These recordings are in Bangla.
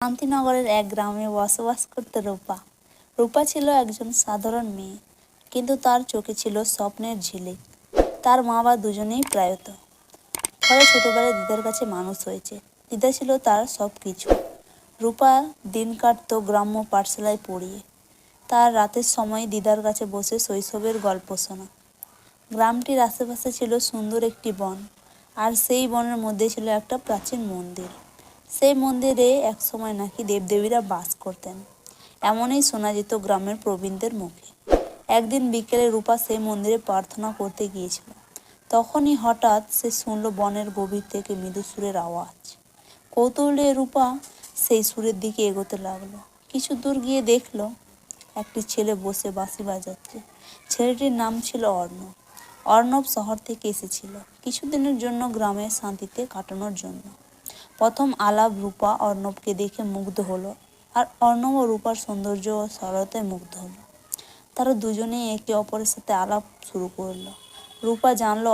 শান্তিনগরের এক গ্রামে বসবাস করত রূপা। রূপা ছিল একজন সাধারণ মেয়ে, কিন্তু তার চোখে ছিল স্বপ্নের ঝিলিক। তার মা বাবা দুজনেই প্রয়াত, ফলে ছোটবেলায় দিদার কাছে মানুষ হয়েছে। দিদা ছিল তার সব কিছু। রূপা দিন কাটত গ্রাম্য পাঠশালায় পড়িয়ে। তার রাতের সময় দিদার কাছে বসে শৈশবের গল্প শোনা। গ্রামটির আশেপাশে ছিল সুন্দর একটি বন, আর সেই বনের মধ্যে ছিল একটা প্রাচীন মন্দির। সেই মন্দিরে একসময় নাকি দেবদেবীরা বাস করতেন, এমনই শোনা যেত গ্রামের প্রবীণদের মুখে। একদিন বিকেলে রূপা সেই মন্দিরে প্রার্থনা করতে গিয়েছিল। তখনই হঠাৎ সে শুনল বনের গভীর থেকে মৃদু সুরের আওয়াজ। কৌতূহলে রূপা সেই সুরের দিকে এগোতে লাগলো। কিছু দূর গিয়ে দেখলো একটি ছেলে বসে বাঁশি বাজাচ্ছে। ছেলেটির নাম ছিল অর্ণব। অর্ণব শহর থেকে এসেছিল কিছুদিনের জন্য গ্রামে শান্তিতে কাটানোর জন্য। প্রথম আলাপ রূপা অর্ণবকে দেখে মুগ্ধ হলো, আর অর্ণব ও রূপার সৌন্দর্য ও সরলতায় মুগ্ধ হলো। তারা দুজনেই একে অপরের সাথে আলাপ শুরু করলো। রূপা জানলো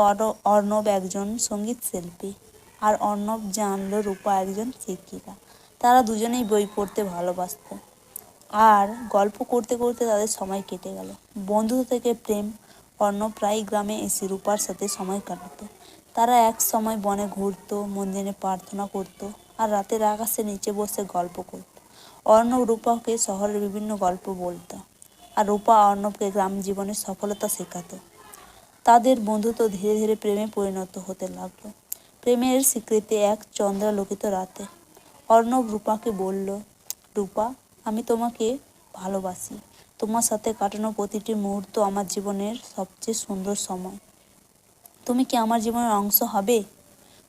অর্ণব একজন সঙ্গীত শিল্পী, আর অর্ণব জানলো রূপা একজন শিক্ষিকা। তারা দুজনেই বই পড়তে ভালোবাসত, আর গল্প করতে করতে তাদের সময় কেটে গেল। বন্ধুত্ব থেকে প্রেম। অর্ণব প্রায় গ্রামে এসে রূপার সাথে সময় কাটাতো। তারা এক সময় বনে ঘুরতো, মন্দিরে প্রার্থনা করত, আর রাতের আকাশের নিচে বসে গল্প করত। অর্ণব রূপাকে শহরের বিভিন্ন গল্প বলতো, আর রূপা অর্ণবকে গ্রাম জীবনের সফলতা শেখাতো। তাদের বন্ধুত্ব ধীরে ধীরে প্রেমে পরিণত হতে লাগলো। প্রেমের স্বীকৃতি এক চন্দ্রালোকিত রাতে অর্ণব রূপাকে বলল, রূপা, আমি তোমাকে ভালোবাসি। তোমার সাথে কাটানো প্রতিটি মুহূর্ত আমার জীবনের সবচেয়ে সুন্দর সময়। তুমি কি আমার জীবনের অংশ হবে?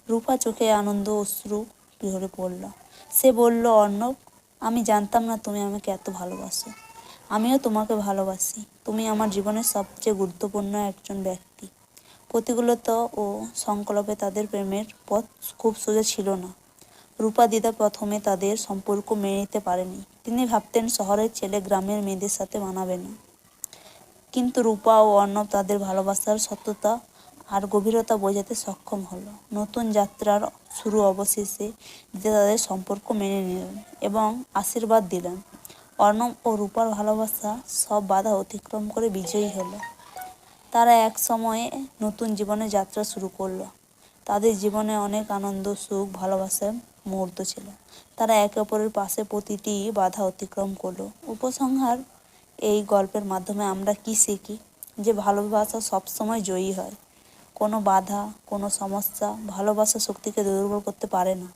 রূপা চোখে আনন্দ অশ্রু ঝরে পড়ল। সে বলল, অর্ণব, আমি জানতাম না তুমি আমাকে এত ভালোবাসো। আমিও তোমাকে ভালোবাসি। তুমি আমার জীবনের সবচেয়ে গুরুত্বপূর্ণ একজন ব্যক্তি। প্রতিকূলতা ও সংকল্পে তাদের প্রেমের পথ খুব সোজা ছিল না। রূপা দিদা প্রথমে তাদের সম্পর্ক মেনে নিতে পারেনি। তিনি ভাবতেন শহরের ছেলে গ্রামের মেয়েদের সাথে মানাবে না। কিন্তু রূপা ও অর্ণব তাদের ভালোবাসার সত্যতা আর গভীরতা বোঝাতে সক্ষম হলো। নতুন যাত্রার শুরু অবশেষে দিদা তাদের সম্পর্ক মেনে নিলেন এবং আশীর্বাদ দিলেন। অর্ণব ও রূপার ভালোবাসা সব বাধা অতিক্রম করে বিজয়ী হলো। তারা এক সময়ে নতুন জীবনের যাত্রা শুরু করলো। তাদের জীবনে অনেক আনন্দ, সুখ, ভালোবাসার মুহূর্ত ছিল। তারা একে অপরের পাশে প্রতিটি বাধা অতিক্রম করলো। উপসংহার, এই গল্পের মাধ্যমে আমরা কি শিখি? যে ভালোবাসা সবসময় জয়ী হয়। কোনো বাধা, কোনো সমস্যা ভালোবাসা শক্তিকে দুর্বল করতে পারে না।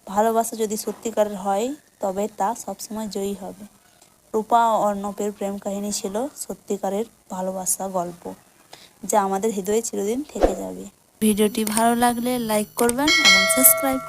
ভালোবাসা যদি সত্যিকারের হয় তবে তা সবসময় জয়ী হবে। রূপা ও অর্ণবের প্রেম কাহিনী ছিল সত্যিকারের ভালোবাসা গল্প, যা আমাদের হৃদয়ে চিরদিন থেকে যাবে। ভিডিওটি ভালো লাগলে লাইক করবেন এবং সাবস্ক্রাইব করবেন।